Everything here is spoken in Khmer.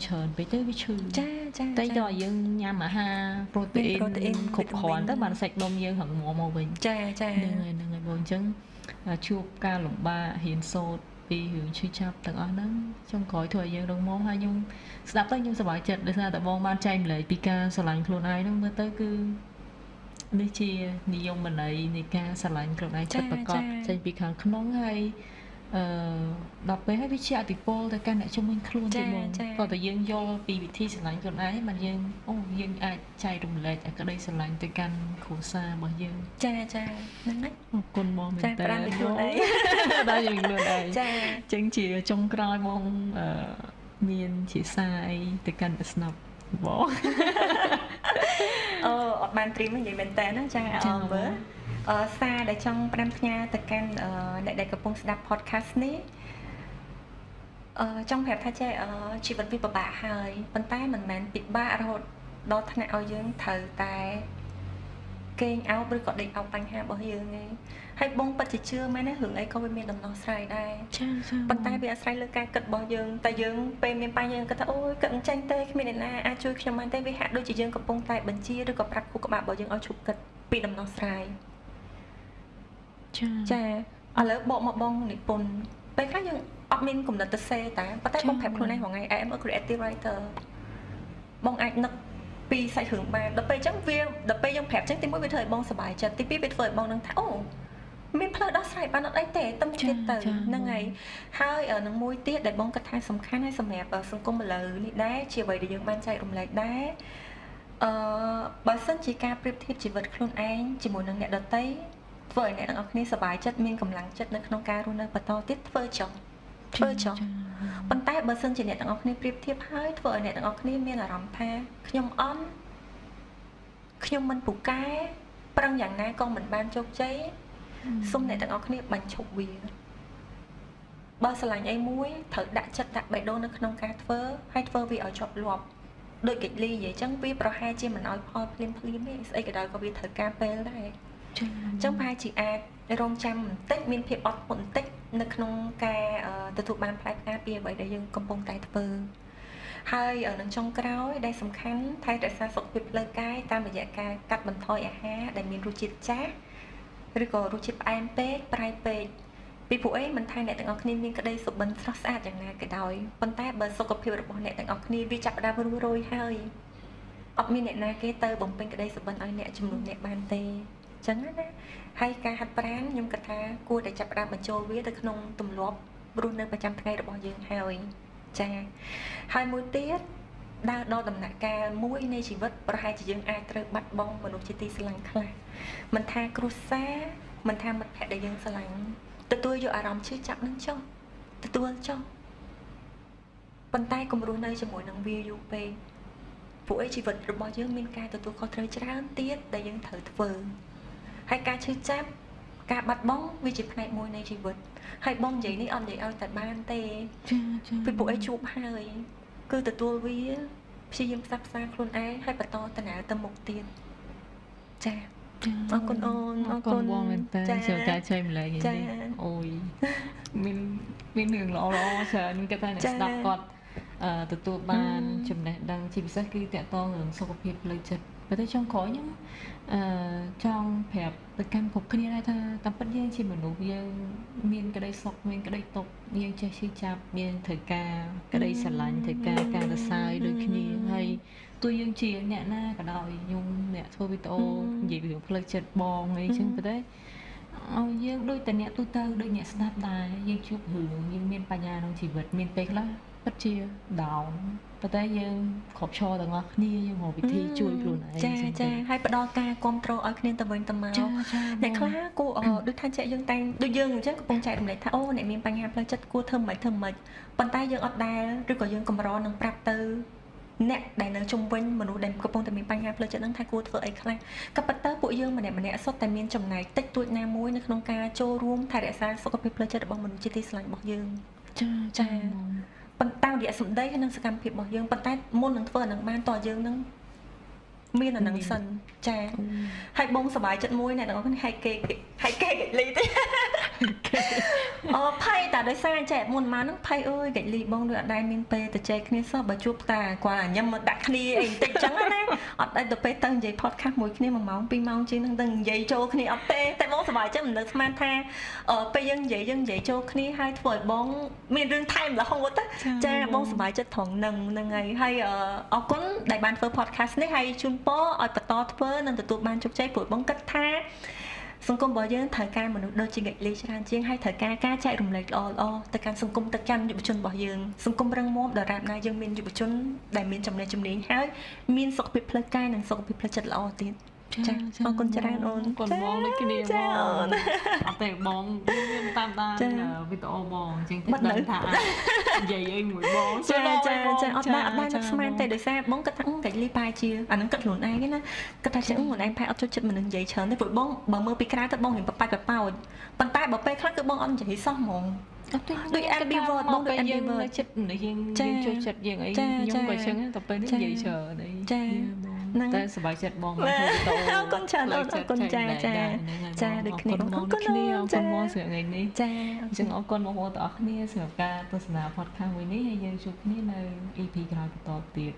ច្រើនពេកទៅវាឈឺ ចា តែដល់យើងញ៉ាំអាហារប្រូតេអ៊ីនគ្រប់គ្រាន់ទៅបានសាច់ដុំយើងរឹងមាំមកវិញ ចា ហ្នឹងហើយបងអញ្ចឹងជួបការលំបាករៀនសូត្រពីរឿងឈឺចាប់ទាំងអស់ហ្នឹងចុងក្រោយធ្វើឲ្យយើងរឹងមាំហើយខ្ញុំស្ដាប់ទៅខ្ញុំសប្បាយចិត្តដោយសារតែបងបានចែកម្លែកពីការស្រឡាញ់ខ្លួនឯងហ្នឹងមើលទៅគឺនេះជានិយមន័យនៃការស្រឡាញ់ខ្លួនឯងពិតប្រាកដចេញពីខាងក្នុងហើយដល់ពេលហើយវាជាអតិពលទៅកាន់អ្នកជំនាញខ្លួនទៀតបងក៏តែយើងយល់ពីវិធីស្រឡាញ់ខ្លួនឯងបានយើងយើងអាចចែករំលែកក្តីស្រឡាញ់ទៅកាន់គ្រួសាររបស់យើងចាហ្នឹងហើយអរគុណបងមែនតើចាប្រាំពីខ្លួនឯងដល់យើងខ្លួនឯងចាអញ្ចឹងជាចុងក្រោយបងមានជាសារអីទៅកាន់អ្នកស្នាប់បងអត់បានត្រៀមនិយាយមែនតើណាចាអរមើលសារដែលចង់ផ្ដាំផ្ញើទៅកាន់អ្នកដែលកំពុងស្ដាប់ podcast នេះចង់ប្រាប់ថាចេះជីវិតវាពិបាកហើយប៉ុន្តែមិនមែនពិបាករហូតដល់ថ្នាក់ឲ្យយើងត្រូវតែគេងអោបឬក៏ដេកអោបបញ្ហារបស់យើងឯងហើយបងពិតជាជឿមែនណារឿងអីក៏វាមានដំណោះស្រាយដែរចាប៉ុន្តែវាអាស្រ័យលើការគិតរបស់យើងតែយើងពេលមានបញ្ហាយើងគិតថាអូយគិតមិនចាញ់ទេគ្មានអ្នកណាអាចជួយខ្ញុំបានទេវាហាក់ដូចជាយើងកំពុងតែបញ្ជាឬក៏ប្រាប់ខួរក្បាលរបស់យើងឲ្យឈប់គិតពីដំណោះស្រាយចាឥឡូវបកមកបងនិពន្ធពេលខ្លះយើងអត់មានគំនិតទៅសេតែប៉ុន្តែបងប្រាប់ខ្លួនឯងថ្ងៃ I am a creative writer បងអាចនឹកពីសាច់រឿងបានដល់ពេលអញ្ចឹងវាដល់ពេលយើងប្រាប់អញ្ចឹងទីមួយវាធ្វើឲ្យបងសប្បាយចិត្តទីពីរវាធ្វើឲ្យបងនឹងថាអូមានផ្លូវដោះស្រាយបានអត់អីទេទៅទៀតទៅហ្នឹងហើយនឹងមួយទៀតដែលបងគិតថាសំខាន់ហើយសម្រាប់សង្គមឥឡូវនេះដែរជាអ្វីដែលយើងបានចែករំលែកដែរបើសិនជាការប្រៀបធៀបជីវិតខ្លួនឯងជាមួយនឹងអ្នកដទៃធ្វើឲ្យអ្នកទាំងអស់គ្នាសប្បាយចិត្តមានកម្លាំងចិត្តនៅក្នុងការរស់នៅបន្តទៀតធ្វើចុះប៉ុន្តែបើសិនជាអ្នកទាំងអស់គ្នាប្រៀបធៀបហើយធ្វើឲ្យអ្នកទាំងអស់គ្នាមានអារម្មណ៍ថាខ្ញុំអន់ខ្ញុំមិនពូកែប្រឹងយ៉ាងណាក៏មិនបានជោគជ័យសូមអ្នកទាំងអស់គ្នាបញ្ឈប់វាបើស្រឡាញ់អីមួយត្រូវដាក់ចិត្តដាក់បេះដូងនៅក្នុងការធ្វើហើយធ្វើវាឲ្យជាប់លាប់ដូចកិច្ចលីនិយាយអញ្ចឹងវាប្រហែលជាមិនឲ្យផលភ្លាមទេស្អីក៏ដោយក៏វាត្រូវការពេលដែរអញ្ចឹងប្រហែលជាអាចរងចាំបន្តិចមានភាពអត់ធ្មត់បន្តិចនៅក្នុងការទទួលបានផ្លែផ្កាពីអ្វីដែលយើងកំពុងតែធ្វើហើយនឹងចុងក្រោយដែលសំខាន់ថែរក្សាសុខភាពផ្លូវកាយតាមរយៈការកាត់បន្ថយអាហារដែលមានរសជាតិចាស់ឬក៏រសជាតិផ្អែមពេកប្រៃពេកពីព្រោះអីមិនថាអ្នកទាំងអស់គ្នាមានក្តីសុបិនស្រស់ស្អាតយ៉ាងណាក៏ដោយប៉ុន្តែបើសុខភាពរបស់អ្នកទាំងអស់គ្នាវាចាប់ផ្ដើមរួសរយហើយអត់មានអ្នកណាគេទៅបំពេញក្តីសុបិនឲ្យអ្នកជំនួសអ្នកបានទេចឹងណាហើយការហាត់ប្រាណខ្ញុំគិតថាគួរតែចាប់ផ្ដើមបញ្ចូលវាទៅក្នុងទម្លាប់រស់នៅប្រចាំថ្ងៃរបស់យើងហើយចាហើយមួយទៀតដើរដល់ដំណាក់កាលមួយនៃជីវិតប្រហែលជាយើងអាចត្រូវបាត់បង់មនុស្សជាទីស្រឡាញ់ខ្លះមិនថាគ្រួសារមិនថាមិត្តភក្តិដែលយើងស្រឡាញ់ទទួលយកអារម្មណ៍ឈឺចាប់នឹងចុះទទួលចុះប៉ុន្តែកុំរស់នៅជាមួយនឹងវាយូរពេកព្រោះជីវិតរបស់យើងមានការទទួលខុសត្រូវច្រើនទៀតដែលយើងត្រូវធ្វើហើយការឈឺចាប់ការបាត់បង់វាជាផ្នែកមួយនៃជីវិតហើយបងនិយាយនេះអត់និយាយឲ្យតែបានទេពីពួកឯងជួបហើយគឺទទួលវាព្យាយាមផ្សះផ្សាខ្លួនឯងហើយបន្តដំណើរទៅមុខទៀតចាអរគុណអូនអរគុណបងមែនតើចូលការចែកម្លែកនេះអូយមានរឿងល្អច្រើនគេថាអ្នកស្ដាប់គាត់ទទួលបានចំណេះដឹងជាពិសេសគឺតកតងរឿងសុខភាពផ្លូវចិត្តប៉ុន្តែចុងក្រោយខ្ញុំចង់ប្រាប់ទៅកាន់គ្រប់គ្នាដែរថាតាមពិតយើងជាមនុស្សយើងមានក្តីសុខមានក្តីទុក្ខយើងចេះឈឺចាប់មានត្រូវការក្តីស្រឡាញ់ត្រូវការការសរសើរដូចគ្នាហើយទោះយើងជាអ្នកណាក៏ដោយខ្ញុំអ្នកធ្វើវីដេអូនិយាយពីផ្លូវចិត្តបងអីចឹងប៉ុន្តែឲ្យយើងដូចតែអ្នកទូទៅដូចអ្នកស្ដាប់ដែរយើងជួបរឿងយើងមានបញ្ហាក្នុងជីវិតមានពេលខ្លះពិតជា down ប៉ុន្តែយើងគ្រប់ឈរទាំងអស់គ្នាយើងរកវិធីជួយខ្លួនឯងចាហើយផ្ដល់ការគ្រប់គ្រងឲ្យគ្នាទៅវិញទៅមកអ្នកខ្លះគួរដូចថាចាក់យើងតែដូចយើងអញ្ចឹងកំពុងចែករំលែកថាអូអ្នកមានបញ្ហាផ្លូវចិត្តគួរធ្វើមិនប៉ុន្តែយើងអត់ដែលឬក៏យើងកម្រនឹងប្រាប់ទៅអ្នកដែលនៅជុំវិញមនុស្សដែលកំពុងតែមានបញ្ហាផ្លូវចិត្តហ្នឹងថាគួរធ្វើអីខ្លះក៏ប៉ុន្តែពួកយើងម្នាក់សុទ្ធតែមានចំណែកតិចតួចណាមួយនៅក្នុងការចូលរួមថែរក្សាសុខភាពផ្លូវចិត្តរបស់មនុស្សជាទីស្រឡាញ់របស់យើងចាប៉ុន្តែរយៈសម្ដីហើយនិងសកម្មភាពរបស់យើងប៉ុន្តែមុននឹងធ្វើអានឹងបានតើយើងនឹង មានអានឹងសិនចាហើយបងសប្បាយចិត្តមួយអ្នកទាំងអស់គ្នាហើយគេលីទេភ័យតែដោយសារចែកមុនមកហ្នឹងភ័យអើយកិច្ចលីបងដូចអត់ដែរមានពេលទៅចែកគ្នាសោះបើជួបតាគាត់ញ៉ាំមកដាក់គ្នាអីបន្តិចចឹងណាអត់ដែរទៅពេលទៅនិយាយ podcast មួយគ្នា1ម៉ោង2ម៉ោងជាងហ្នឹងទៅនិយាយចូលគ្នាអត់ទេតែបងសប្បាយចិត្តមិននឹកស្មានថាពេលយើងនិយាយចូលគ្នាហើយធ្វើឲ្យបងមានរឿងថែមរហូតចាបងសប្បាយចិត្តត្រង់ហ្នឹងហើយអរគុណដែលបានធ្វើ podcast នេះហើយជូនពរឲ្យបន្តធ្វើនិងទទួលបានជោគជ័យព្រោះបងគិតថាសង្គមរបស់យើងត្រូវការមនុស្សដូចជាកិច្ចលីច្រើនជាងហើយត្រូវការចែករំលែកល្អទៅកាន់សង្គមទៅកាន់យុវជនរបស់យើងសង្គមរឹងមាំដរាបណាយើងមានយុវជនដែលមានចំណេះជំនាញហើយមានសុខភាពផ្លូវកាយនិងសុខភាពផ្លូវចិត្តល្អទៀតចាអរគុណច្រើនអូនគុណបងដូចគ្នាបងអត់ទេបងមានតាមវីដេអូបងអញ្ចឹងទៅដឹងថានិយាយអីមួយបងចាអត់ដែរនឹកស្មានទេដោយសារបងគិតថាកិច្ចលីប៉ែជាអានឹងគិតខ្លួនឯងណាគិតថាចឹងខ្លួនឯងផែអត់ចូលចិត្តមនុស្សនិយាយច្រើនទេព្រោះបងបើមើលពីក្រៅទៅបងរៀងបបាច់បបោចប៉ុន្តែបើពេលខ្លះគឺបងអត់និយាយសោះហ្មងដូច ambivert បងដូច ambivert ចិត្តមនុស្សយើងចូលចិត្តយើងអីខ្ញុំក៏ចឹងតែពេលនេះនិយាយច្រើនអីចាហ្នឹងតែសប្បាយចិត្តបងមកធ្វើវីដេអូអរគុណច្រើនអរគុណចាដូចគ្នាអរគុណគ្នាអរគុណមកសម្រាប់ថ្ងៃនេះចាអញ្ចឹងអរគុណបងប្អូនទាំងអស់គ្នាសម្រាប់ការទស្សនា podcast មួយនេះហើយយើងជួបគ្នានៅ EP ក្រោយបន្តទៀត